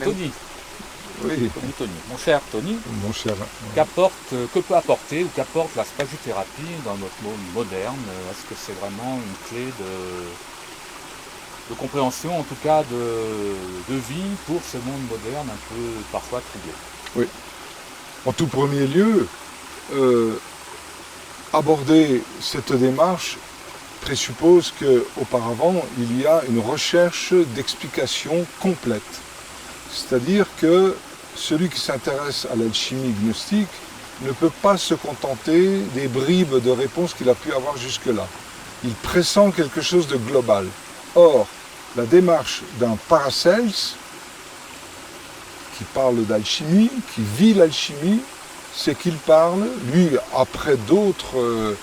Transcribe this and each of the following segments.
Tony, Oui, Tony, mon cher Tony, mon cher. que peut apporter ou qu'apporte la spagiothérapie dans notre monde moderne? Est-ce que c'est vraiment une clé de compréhension, en tout cas de vie pour ce monde moderne un peu parfois troublé? Oui. En tout premier lieu, aborder cette démarche présuppose qu'auparavant, il y a une recherche d'explication complète. C'est-à-dire que celui qui s'intéresse à l'alchimie gnostique ne peut pas se contenter des bribes de réponses qu'il a pu avoir jusque-là. Il pressent quelque chose de global. Or, la démarche d'un Paracels, qui parle d'alchimie, qui vit l'alchimie, c'est qu'il parle, lui, après d'autres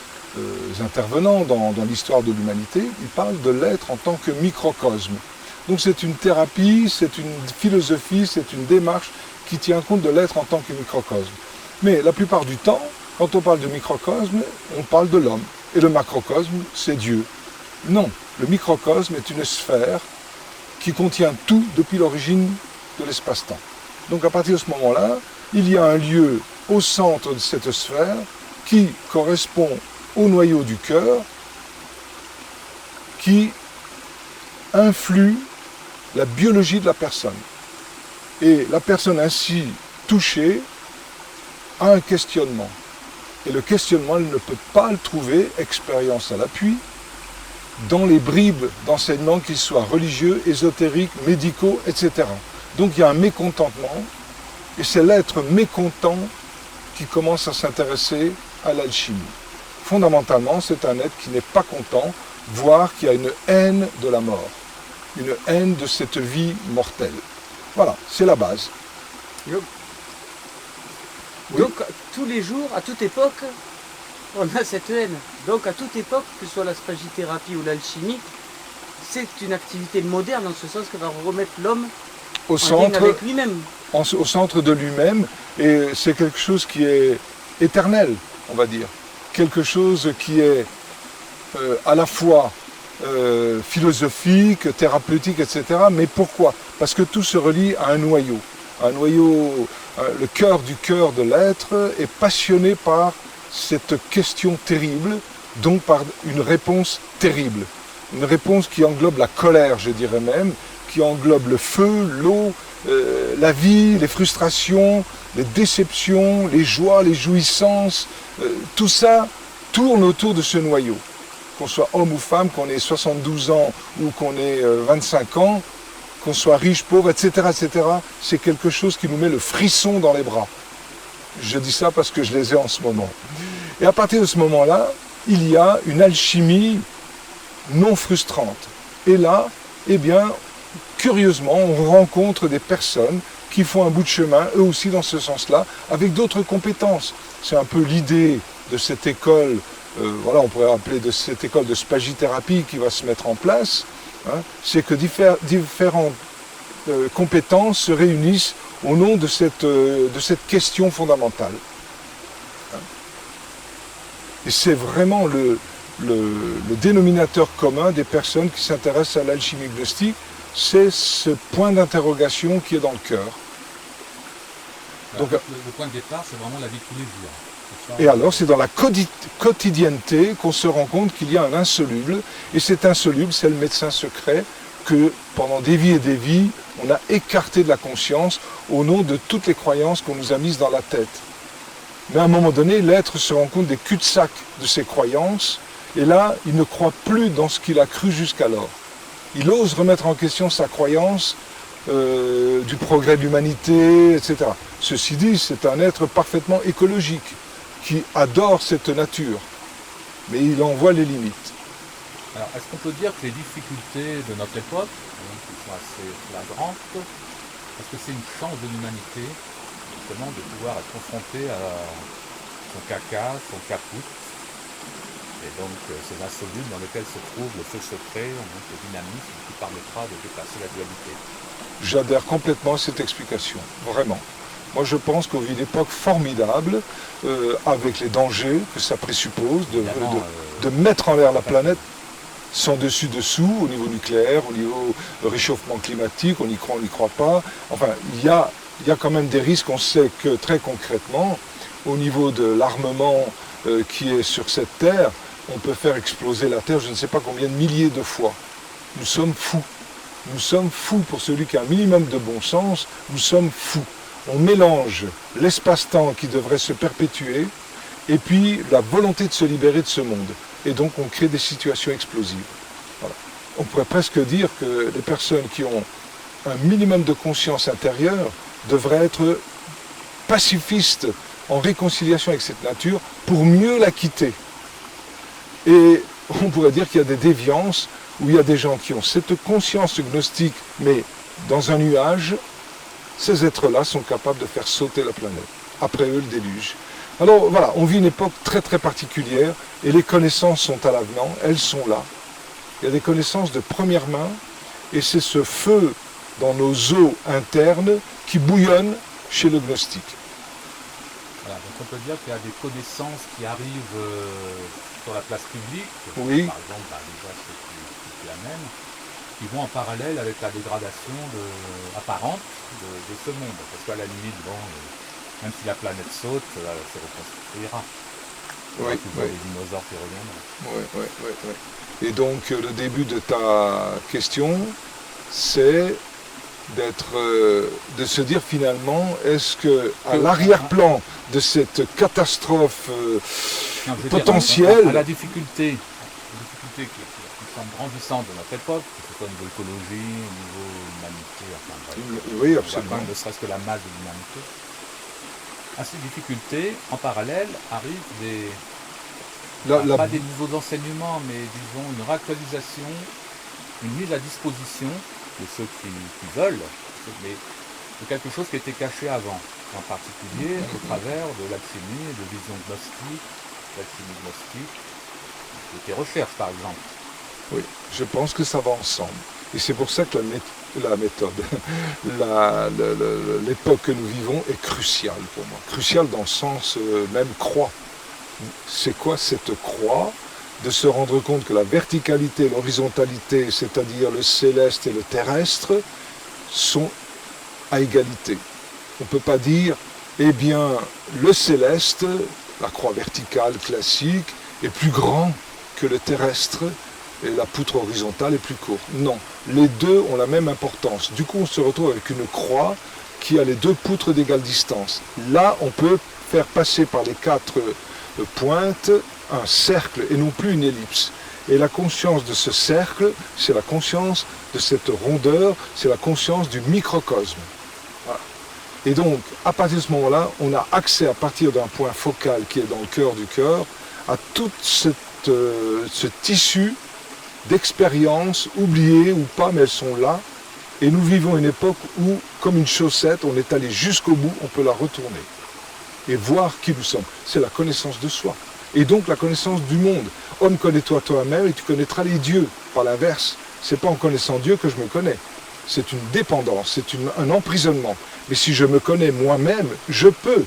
intervenants dans l'histoire de l'humanité, il parle de l'être en tant que microcosme. Donc c'est une thérapie, c'est une philosophie, c'est une démarche qui tient compte de l'être en tant que microcosme. Mais la plupart du temps, quand on parle de microcosme, on parle de l'homme. Et le macrocosme, c'est Dieu. Non, le microcosme est une sphère qui contient tout depuis l'origine de l'espace-temps. Donc à partir de ce moment-là, il y a un lieu au centre de cette sphère qui correspond au noyau du cœur, qui influe la biologie de la personne. Et la personne ainsi touchée a un questionnement. Et le questionnement, elle ne peut pas le trouver, expérience à l'appui, dans les bribes d'enseignements, qu'ils soient religieux, ésotériques, médicaux, etc. Donc il y a un mécontentement, et c'est l'être mécontent qui commence à s'intéresser à l'alchimie. Fondamentalement, c'est un être qui n'est pas content, voire qui a une haine de la mort, une haine de cette vie mortelle. Voilà, c'est la base. Donc, Oui. donc, tous les jours, à toute époque, on a cette haine. Donc à toute époque, que ce soit la spagithérapie ou l'alchimie, c'est une activité moderne en ce sens qu'elle va remettre l'homme Au en lien centre, avec lui-même. au centre de lui-même, et c'est quelque chose qui est éternel, on va dire. Quelque chose qui est à la fois philosophique, thérapeutique, etc. Mais pourquoi? Parce que tout se relie à un noyau. Un noyau, le cœur du cœur de l'être est passionné par cette question terrible, donc par une réponse terrible. Une réponse qui englobe la colère, je dirais même, qui englobe le feu, l'eau, la vie, les frustrations, les déceptions, les joies, les jouissances. Tout ça tourne autour de ce noyau. Qu'on soit homme ou femme, qu'on ait 72 ans ou qu'on ait 25 ans, qu'on soit riche, pauvre, etc., etc., c'est quelque chose qui nous met le frisson dans les bras. Je dis ça parce que je les ai en ce moment. Et à partir de ce moment-là, il y a une alchimie non frustrante. Et là, eh bien, curieusement, on rencontre des personnes qui font un bout de chemin, eux aussi dans ce sens-là, avec d'autres compétences. C'est un peu l'idée de cette école, voilà, on pourrait appeler de cette école de spagithérapie qui va se mettre en place, hein, c'est que différentes compétences se réunissent au nom de cette question fondamentale. Et c'est vraiment le dénominateur commun des personnes qui s'intéressent à l'alchimie gnostique, c'est ce point d'interrogation qui est dans le cœur. Donc, le point de départ, c'est vraiment la vie de tous les jours. Et alors, c'est dans la quotidienneté qu'on se rend compte qu'il y a un insoluble, et cet insoluble, c'est le médecin secret que, pendant des vies et des vies, on a écarté de la conscience au nom de toutes les croyances qu'on nous a mises dans la tête. Mais à un moment donné, l'être se rend compte des cul-de-sac de ses croyances, et là, il ne croit plus dans ce qu'il a cru jusqu'alors. Il ose remettre en question sa croyance du progrès de l'humanité, etc. Ceci dit, c'est un être parfaitement écologique, qui adore cette nature, mais il en voit les limites. Alors, est-ce qu'on peut dire que les difficultés de notre époque, qui sont assez flagrantes, est-ce que c'est une chance de l'humanité, justement, de pouvoir être confronté à son caca, son caput, et donc ces insolubles dans lesquels se trouve le feu secret, donc le dynamisme qui permettra de dépasser la dualité? J'adhère complètement à cette explication, vraiment. Moi, je pense qu'on vit une époque formidable, avec les dangers que ça présuppose, de mettre en l'air la planète. sans dessus-dessous, au niveau nucléaire, au niveau réchauffement climatique, on y croit, on n'y croit pas. Enfin, il y a quand même des risques. On sait que très concrètement, au niveau de l'armement qui est sur cette Terre, on peut faire exploser la Terre je ne sais pas combien de milliers de fois. Nous sommes fous. Nous sommes fous. Pour celui qui a un minimum de bon sens, nous sommes fous. On mélange l'espace-temps qui devrait se perpétuer et puis la volonté de se libérer de ce monde. Et donc on crée des situations explosives. Voilà. On pourrait presque dire que les personnes qui ont un minimum de conscience intérieure devraient être pacifistes, en réconciliation avec cette nature, pour mieux la quitter. Et on pourrait dire qu'il y a des déviances, où il y a des gens qui ont cette conscience gnostique, mais dans un nuage, ces êtres-là sont capables de faire sauter la planète. Après eux, le déluge. Alors voilà, on vit une époque très très particulière, et les connaissances sont à l'avenant, elles sont là. Il y a des connaissances de première main, et c'est ce feu dans nos eaux internes qui bouillonne chez le gnostique. Voilà, donc on peut dire qu'il y a des connaissances qui arrivent sur la place publique, Oui. par exemple déjà ceux qui l'amènent, qui vont en parallèle avec la dégradation apparente de ce monde. Parce qu'à la limite, bon, même si la planète saute, ça reconstruira. Il y aura toujours des dinosaures qui reviendront. Oui. Et donc le début de ta question, c'est de se dire finalement, est-ce que à l'arrière-plan de cette catastrophe potentielle, à la difficulté qui semble grandissante de notre époque, que ce soit au niveau écologie, au niveau humanité, enfin bref, oui, absolument, ne serait-ce que la masse de l'humanité, à ces difficultés, en parallèle, arrivent pas des nouveaux enseignements, mais disons une réactualisation, une mise à disposition de ceux qui veulent, mais de quelque chose qui était caché avant, en particulier au travers de l'alchimie, de vision gnostique, l'alchimie gnostique, de tes recherches par exemple. Oui, je pense que ça va ensemble. Et c'est pour ça que la méthode, l'époque que nous vivons est cruciale pour moi. Cruciale dans le sens même croix. C'est quoi cette croix? De se rendre compte que la verticalité et l'horizontalité, c'est-à-dire le céleste et le terrestre, sont à égalité. On ne peut pas dire, eh bien, le céleste, la croix verticale classique, est plus grand que le terrestre et la poutre horizontale est plus courte. Non, les deux ont la même importance. Du coup, on se retrouve avec une croix qui a les deux poutres d'égale distance. Là, on peut faire passer par les quatre pointes un cercle et non plus une ellipse. Et la conscience de ce cercle, c'est la conscience de cette rondeur, c'est la conscience du microcosme. Voilà. Et donc, à partir de ce moment-là, on a accès à partir d'un point focal qui est dans le cœur du cœur, à tout ce tissu d'expériences, oubliées ou pas, mais elles sont là. Et nous vivons une époque où, comme une chaussette, on est allé jusqu'au bout, on peut la retourner. Et voir qui nous sommes. C'est la connaissance de soi. Et donc la connaissance du monde. Homme, connais-toi toi-même et tu connaîtras les dieux. Par l'inverse, c'est pas en connaissant Dieu que je me connais. C'est une dépendance, c'est un emprisonnement. Mais si je me connais moi-même, je peux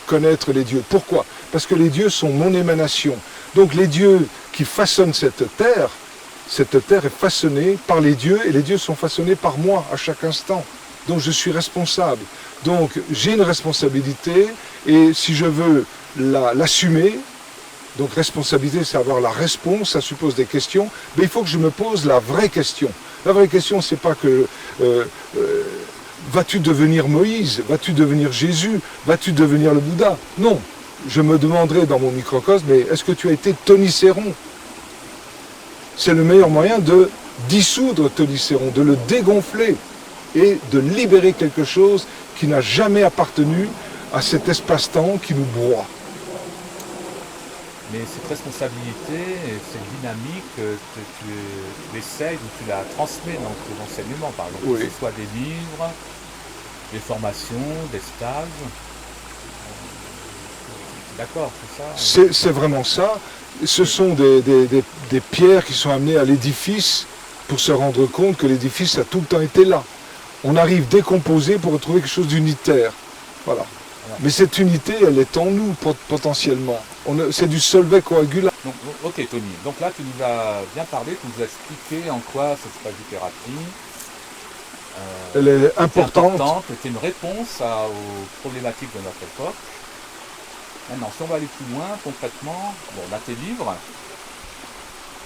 connaître les dieux. Pourquoi? Parce que les dieux sont mon émanation. Donc les dieux qui façonnent cette terre est façonnée par les dieux et les dieux sont façonnés par moi à chaque instant. Donc je suis responsable. Donc j'ai une responsabilité et si je veux l'assumer, donc responsabilité, c'est avoir la réponse, ça suppose des questions, mais il faut que je me pose la vraie question. La vraie question, c'est pas que vas-tu devenir Moïse, vas-tu devenir Jésus, vas-tu devenir le Bouddha? Non, je me demanderai dans mon microcosme, mais est-ce que tu as été Tony Chéron? C'est le meilleur moyen de dissoudre Tony Chéron, de le dégonfler et de libérer quelque chose qui n'a jamais appartenu à cet espace-temps qui nous broie. Mais cette responsabilité et cette dynamique, tu essayes ou tu la transmets dans tes enseignements, par exemple, oui. Que ce soit des livres, des formations, des stages. D'accord, c'est ça? C'est vraiment ça. Ce sont des pierres qui sont amenées à l'édifice pour se rendre compte que l'édifice a tout le temps été là. On arrive décomposé pour retrouver quelque chose d'unitaire. Voilà. Mais cette unité, elle est en nous potentiellement. C'est du solvay coagulant. Donc, ok Tony, donc là tu nous as bien parlé, tu nous as expliqué en quoi cette spagithérapie Elle est importante. était une réponse aux problématiques de notre époque. Maintenant, si on va aller plus loin, concrètement, bon, on a tes livres,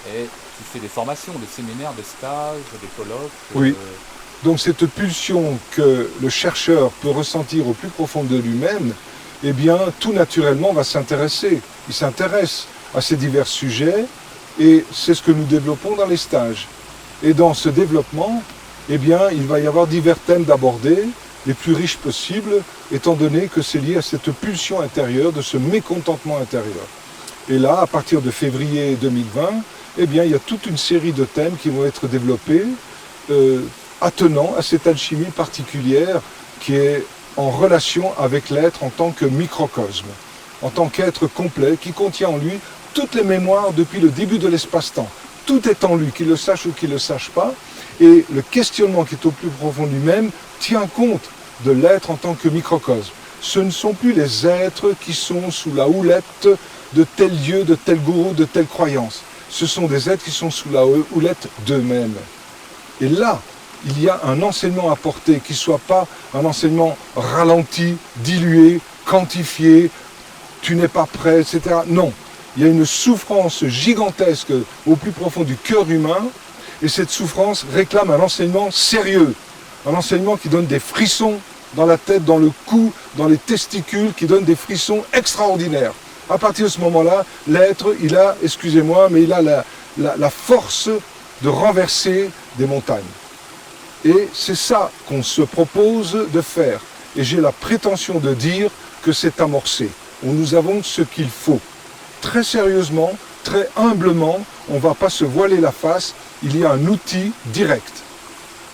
et tu fais des formations, des séminaires, des stages, des colloques. Oui. Donc cette pulsion que le chercheur peut ressentir au plus profond de lui-même, eh bien, tout naturellement va s'intéresser. Il s'intéresse à ces divers sujets, et c'est ce que nous développons dans les stages. Et dans ce développement, eh bien, il va y avoir divers thèmes d'aborder, les plus riches possibles, étant donné que c'est lié à cette pulsion intérieure, de ce mécontentement intérieur. Et là, à partir de février 2020, eh bien, il y a toute une série de thèmes qui vont être développés, attenant à cette alchimie particulière qui est en relation avec l'être en tant que microcosme, en tant qu'être complet, qui contient en lui toutes les mémoires depuis le début de l'espace-temps. Tout est en lui, qu'il le sache ou qu'il ne le sache pas, et le questionnement qui est au plus profond de lui-même tient compte de l'être en tant que microcosme. Ce ne sont plus les êtres qui sont sous la houlette de tel lieu, de tel gourou, de telle croyance. Ce sont des êtres qui sont sous la houlette d'eux-mêmes. Et là, il y a un enseignement à porter qui ne soit pas un enseignement ralenti, dilué, quantifié, tu n'es pas prêt, etc. Non, il y a une souffrance gigantesque au plus profond du cœur humain, et cette souffrance réclame un enseignement sérieux, un enseignement qui donne des frissons dans la tête, dans le cou, dans les testicules, qui donne des frissons extraordinaires. À partir de ce moment-là, l'être, il a, excusez-moi, mais il a la force de renverser des montagnes. Et c'est ça qu'on se propose de faire. Et j'ai la prétention de dire que c'est amorcé. Nous avons ce qu'il faut. Très sérieusement, très humblement, on ne va pas se voiler la face. Il y a un outil direct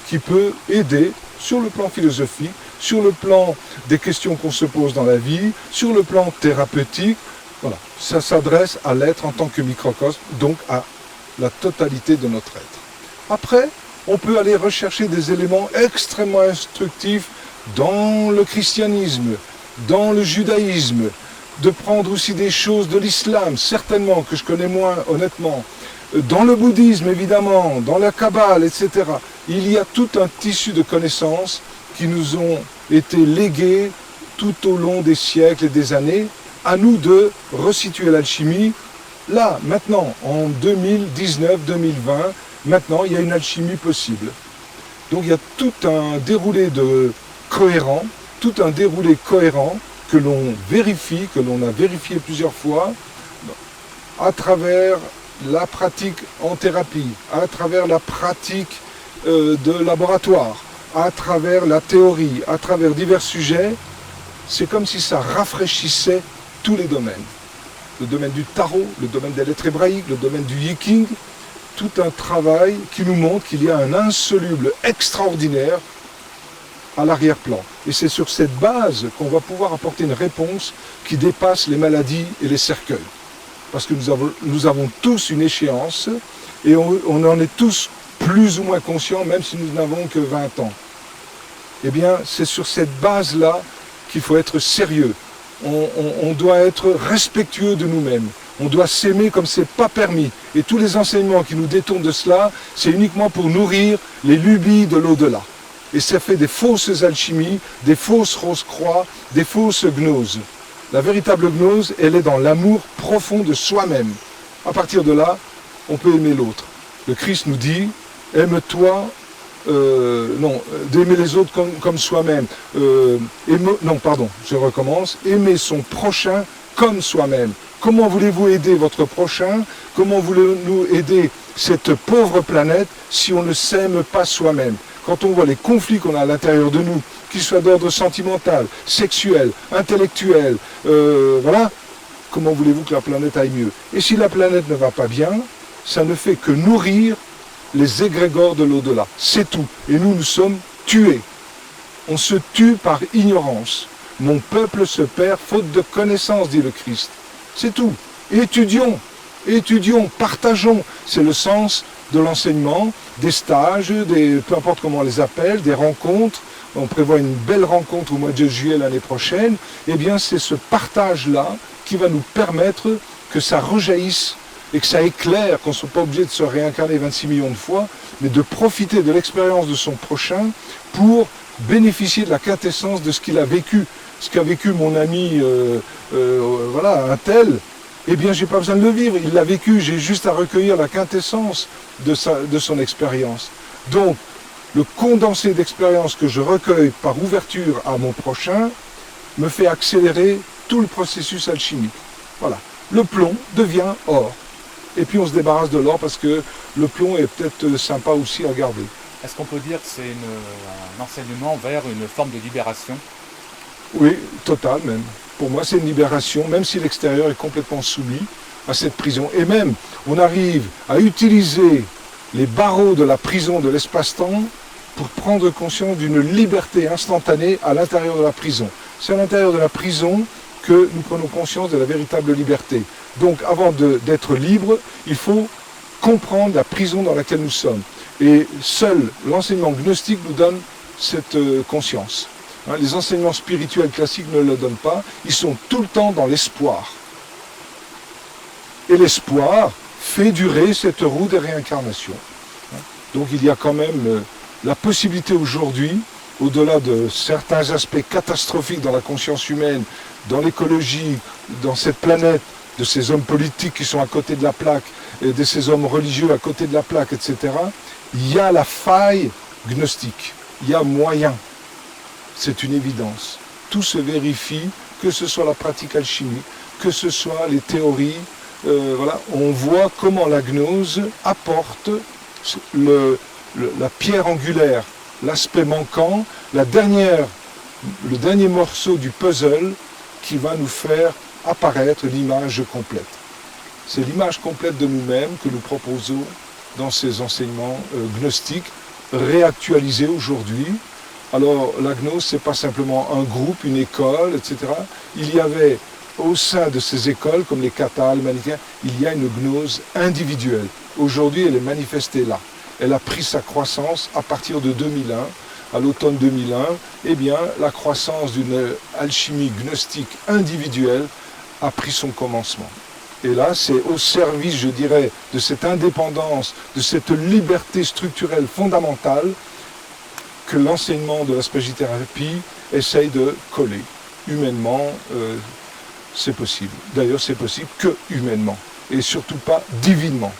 qui peut aider sur le plan philosophique, sur le plan des questions qu'on se pose dans la vie, sur le plan thérapeutique. Voilà, ça s'adresse à l'être en tant que microcosme, donc à la totalité de notre être. Après, on peut aller rechercher des éléments extrêmement instructifs dans le christianisme, dans le judaïsme, de prendre aussi des choses de l'islam, certainement, que je connais moins honnêtement, dans le bouddhisme évidemment, dans la Kabbale, etc. Il y a tout un tissu de connaissances qui nous ont été légués tout au long des siècles et des années. À nous de resituer l'alchimie. Là, maintenant, en 2019-2020, maintenant, il y a une alchimie possible. Donc il y a tout un déroulé cohérent, tout un déroulé cohérent que l'on vérifie, que l'on a vérifié plusieurs fois, à travers la pratique en thérapie, à travers la pratique de laboratoire, à travers la théorie, à travers divers sujets. C'est comme si ça rafraîchissait tous les domaines. Le domaine du tarot, le domaine des lettres hébraïques, le domaine du yiking, tout un travail qui nous montre qu'il y a un insoluble extraordinaire à l'arrière-plan. Et c'est sur cette base qu'on va pouvoir apporter une réponse qui dépasse les maladies et les cercueils. Parce que nous avons tous une échéance et on en est tous plus ou moins conscients, même si nous n'avons que 20 ans. Eh bien, c'est sur cette base-là qu'il faut être sérieux. On doit être respectueux de nous-mêmes. On doit s'aimer comme c'est pas permis. Et tous les enseignements qui nous détournent de cela, c'est uniquement pour nourrir les lubies de l'au-delà. Et ça fait des fausses alchimies, des fausses rose-croix, des fausses gnoses. La véritable gnose, elle est dans l'amour profond de soi-même. À partir de là, on peut aimer l'autre. Le Christ nous dit, aime-toi, d'aimer les autres comme soi-même. Je recommence. Aimer son prochain comme soi-même. Comment voulez-vous aider votre prochain? Comment voulez-nous aider cette pauvre planète si on ne s'aime pas soi-même? Quand on voit les conflits qu'on a à l'intérieur de nous, qu'ils soient d'ordre sentimental, sexuel, intellectuel, voilà, comment voulez-vous que la planète aille mieux? Et si la planète ne va pas bien, ça ne fait que nourrir les égrégores de l'au-delà. C'est tout. Et nous sommes tués. On se tue par ignorance. Mon peuple se perd faute de connaissance, dit le Christ. C'est tout. Étudions, partageons. C'est le sens de l'enseignement, des stages, peu importe comment on les appelle, des rencontres. On prévoit une belle rencontre au mois de juillet l'année prochaine. Eh bien, c'est ce partage-là qui va nous permettre que ça rejaillisse et que ça éclaire, qu'on ne soit pas obligé de se réincarner 26 millions de fois, mais de profiter de l'expérience de son prochain pour bénéficier de la quintessence de ce qu'il a vécu. Ce qu'a vécu mon ami, voilà, un tel, eh bien, j'ai pas besoin de le vivre. Il l'a vécu, j'ai juste à recueillir la quintessence de son expérience. Donc, le condensé d'expérience que je recueille par ouverture à mon prochain me fait accélérer tout le processus alchimique. Voilà. Le plomb devient or. Et puis on se débarrasse de l'or parce que le plomb est peut-être sympa aussi à garder. Est-ce qu'on peut dire que c'est un enseignement vers une forme de libération? Oui, total même. Pour moi, c'est une libération, même si l'extérieur est complètement soumis à cette prison. Et même, on arrive à utiliser les barreaux de la prison de l'espace-temps pour prendre conscience d'une liberté instantanée à l'intérieur de la prison. C'est à l'intérieur de la prison que nous prenons conscience de la véritable liberté. Donc, avant d'être libre, il faut comprendre la prison dans laquelle nous sommes. Et seul l'enseignement gnostique nous donne cette conscience. Les enseignements spirituels classiques ne le donnent pas. Ils sont tout le temps dans l'espoir. Et l'espoir fait durer cette roue des réincarnations. Donc il y a quand même la possibilité aujourd'hui, au-delà de certains aspects catastrophiques dans la conscience humaine, dans l'écologie, dans cette planète, de ces hommes politiques qui sont à côté de la plaque, et de ces hommes religieux à côté de la plaque, etc., il y a la faille gnostique. Il y a moyen. C'est une évidence. Tout se vérifie, que ce soit la pratique alchimique, que ce soit les théories. Voilà, on voit comment la gnose apporte la pierre angulaire, l'aspect manquant, le dernier morceau du puzzle qui va nous faire apparaître l'image complète. C'est l'image complète de nous-mêmes que nous proposons dans ces enseignements gnostiques réactualisés aujourd'hui. Alors la gnose, ce n'est pas simplement un groupe, une école, etc. Il y avait au sein de ces écoles, comme les katas, les manichéens, il y a une gnose individuelle. Aujourd'hui, elle est manifestée là. Elle a pris sa croissance à partir de 2001, à l'automne 2001. Eh bien, la croissance d'une alchimie gnostique individuelle a pris son commencement. Et là, c'est au service, je dirais, de cette indépendance, de cette liberté structurelle fondamentale que l'enseignement de la spagithérapie essaye de coller. Humainement, c'est possible. D'ailleurs, c'est possible que humainement, et surtout pas divinement.